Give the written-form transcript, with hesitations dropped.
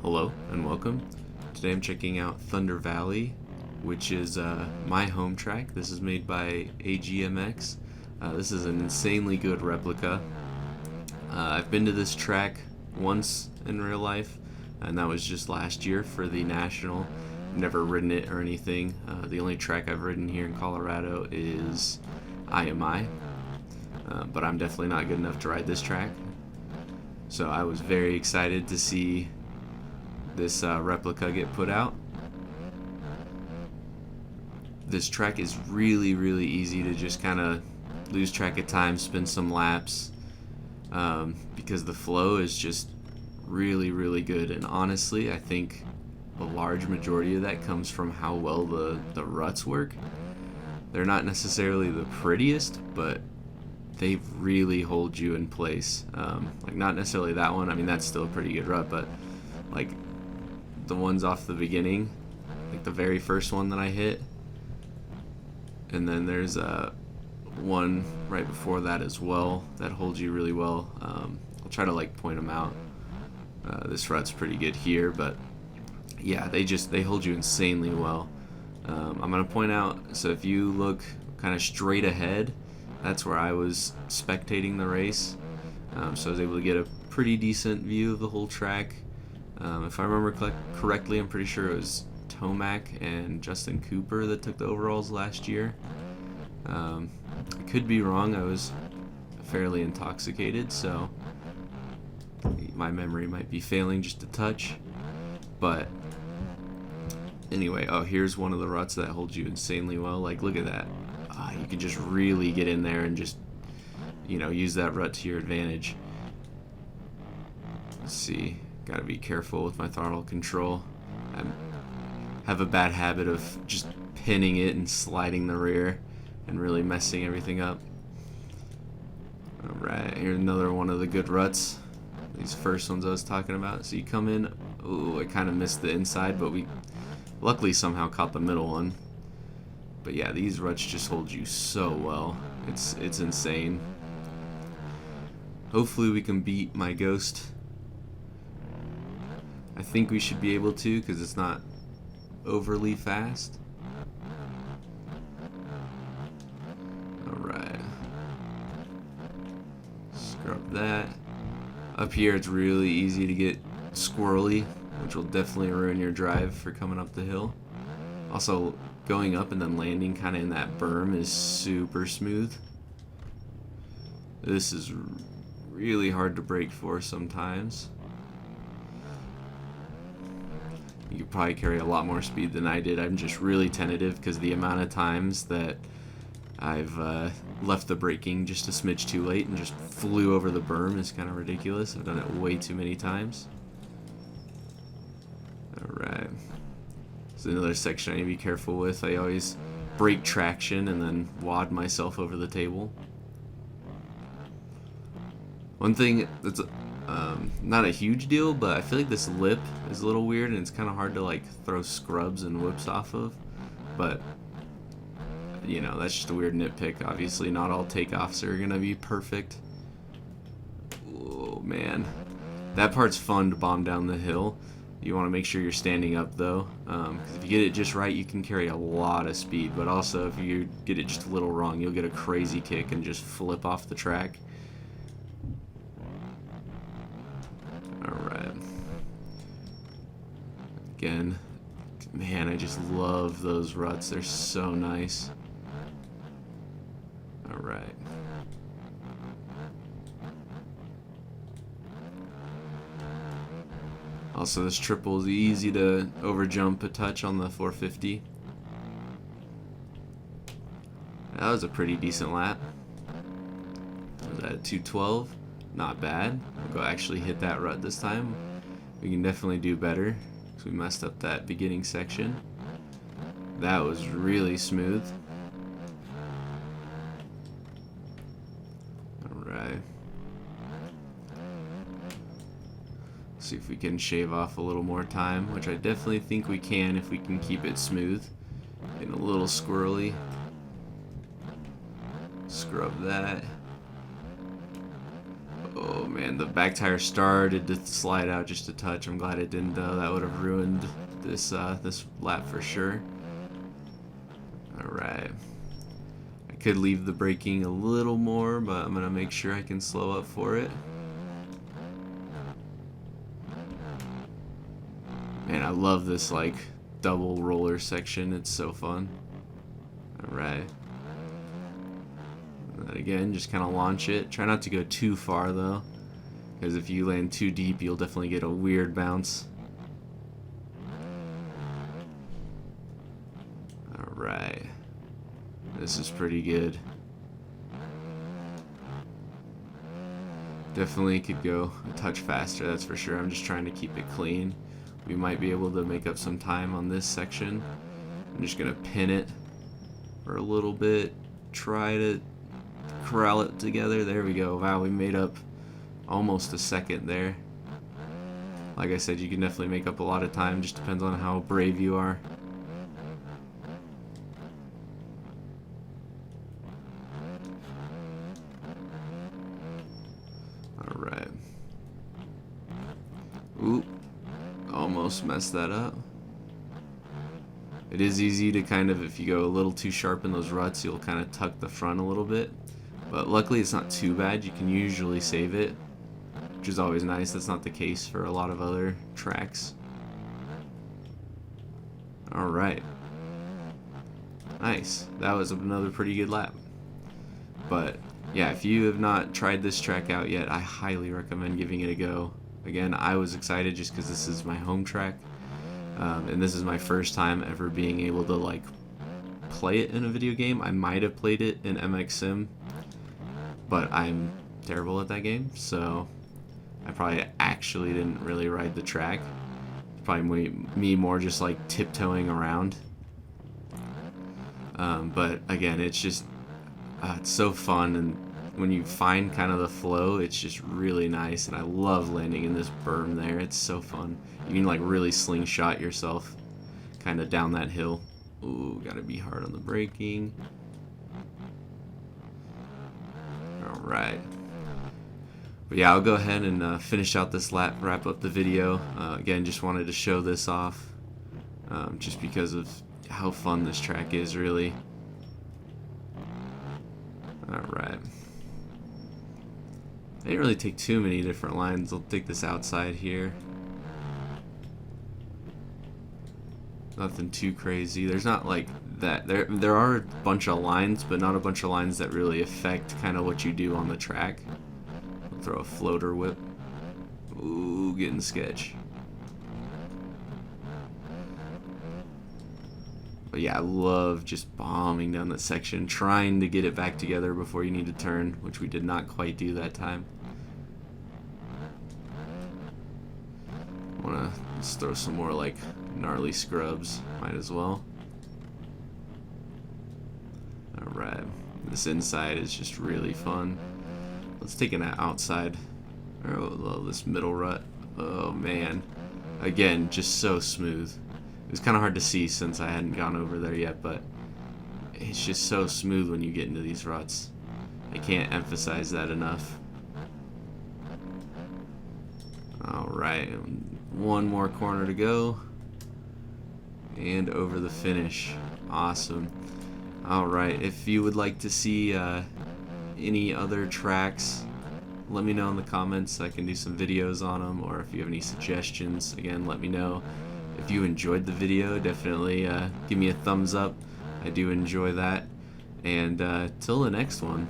Hello and welcome. Today I'm checking out Thunder Valley, which is my home track. This is made by AGMX. This is an insanely good replica. I've been to this track once in real life, and that was just last year for the National. Never ridden it or anything. The only track I've ridden here in Colorado is IMI, but I'm definitely not good enough to ride this track. So I was very excited to see this replica get put out. This track is really easy to just kind of lose track of time, spin some laps, because the flow is just really good. And honestly, I think a large majority of that comes from how well the ruts work. They're not necessarily the prettiest, but they really hold you in place. Like not necessarily that one. I mean, that's still a pretty good rut, but like the ones off the beginning, like the very first one that I hit, and then there's one right before that as well that holds you really well. I'll try to like point them out. This rut's pretty good here, but yeah, they hold you insanely well. I'm gonna point out, so if you look kind of straight ahead, that's where I was spectating the race, so I was able to get a pretty decent view of the whole track. If I remember correctly, I'm pretty sure it was Tomac and Justin Cooper that took the overalls last year. I could be wrong. I was fairly intoxicated, so my memory might be failing just a touch. But anyway, here's one of the ruts that holds you insanely well. Like, look at that. You can just really get in there and just, use that rut to your advantage. Let's see. Gotta be careful with my throttle control. I have a bad habit of just pinning it and sliding the rear and really messing everything up. Alright, here's another one of the good ruts. These first ones I was talking about. So you come in, I kind of missed the inside, but we luckily somehow caught the middle one. But yeah, these ruts just hold you so well. It's insane. Hopefully we can beat my Ghost. I think we should be able to, because it's not overly fast. Alright. Scrub that. Up here it's really easy to get squirrely, which will definitely ruin your drive for coming up the hill. Also, going up and then landing kind of in that berm is super smooth. This is really hard to brake for sometimes. You could probably carry a lot more speed than I did. I'm just really tentative because the amount of times that I've left the braking just a smidge too late and just flew over the berm is kind of ridiculous. I've done it way too many times. Alright. There's another section I need to be careful with. I always brake traction and then wad myself over the table. One thing that's not a huge deal, but I feel like this lip is a little weird and it's kind of hard to like throw scrubs and whips off of. But that's just a weird nitpick. Obviously not all takeoffs are gonna be perfect. Oh man, that part's fun to bomb down the hill. You want to make sure you're standing up though, because if you get it just right you can carry a lot of speed, but also if you get it just a little wrong you'll get a crazy kick and just flip off the track. Alright. Again, man, I just love those ruts. They're so nice. Alright. Also, this triple is easy to overjump a touch on the 450. That was a pretty decent lap. Was that 212? Not bad. I'll go actually hit that rut this time. We can definitely do better because we messed up that beginning section. That was really smooth. Alright. See if we can shave off a little more time, which I definitely think we can if we can keep it smooth. Getting a little squirrely. Scrub that. Oh man, the back tire started to slide out just a touch. I'm glad it didn't though. That would have ruined this this lap for sure. Alright. I could leave the braking a little more, but I'm gonna make sure I can slow up for it. Man, I love this like double roller section. It's so fun. Alright. And again, just kind of launch it. Try not to go too far though, because if you land too deep, you'll definitely get a weird bounce. Alright. This is pretty good. Definitely could go a touch faster, that's for sure. I'm just trying to keep it clean. We might be able to make up some time on this section. I'm just gonna pin it for a little bit, try to corral it together. There we go. Wow, we made up almost a second there. Like I said, you can definitely make up a lot of time, just depends on how brave you are. Alright. Oop. Almost messed that up. It is easy to kind of, if you go a little too sharp in those ruts, you'll kind of tuck the front a little bit. But luckily it's not too bad. You can usually save it, which is always nice. That's not the case for a lot of other tracks. Alright. Nice. That was another pretty good lap. But yeah, if you have not tried this track out yet, I highly recommend giving it a go. Again, I was excited just because this is my home track, and this is my first time ever being able to like play it in a video game. I might have played it in MX Sim, but I'm terrible at that game, so I probably actually didn't really ride the track. It's probably me more just like tiptoeing around. But again, it's just it's so fun, and when you find kind of the flow, it's just really nice, and I love landing in this berm there. It's so fun. You can like really slingshot yourself kind of down that hill. Ooh, gotta be hard on the braking. Alright. But yeah, I'll go ahead and finish out this lap, wrap up the video. Again, just wanted to show this off, just because of how fun this track is, really. Alright. I didn't really take too many different lines. I'll take this outside here. Nothing too crazy. There's not like that. There are a bunch of lines, but not a bunch of lines that really affect kind of what you do on the track. I'll throw a floater whip. Ooh, getting sketch. But yeah, I love just bombing down that section, trying to get it back together before you need to turn, which we did not quite do that time. Wanna just throw some more like gnarly scrubs, might as well. Alright, this inside is just really fun. Let's take an outside. Oh, this middle rut. Oh man, again, just so smooth. It was kind of hard to see since I hadn't gone over there yet, but it's just so smooth when you get into these ruts. I can't emphasize that enough. Alright, one more corner to go, and over the finish. Awesome. Alright, if you would like to see any other tracks, let me know in the comments. I can do some videos on them, or if you have any suggestions, again, let me know. If you enjoyed the video, definitely give me a thumbs up. I do enjoy that. And till the next one.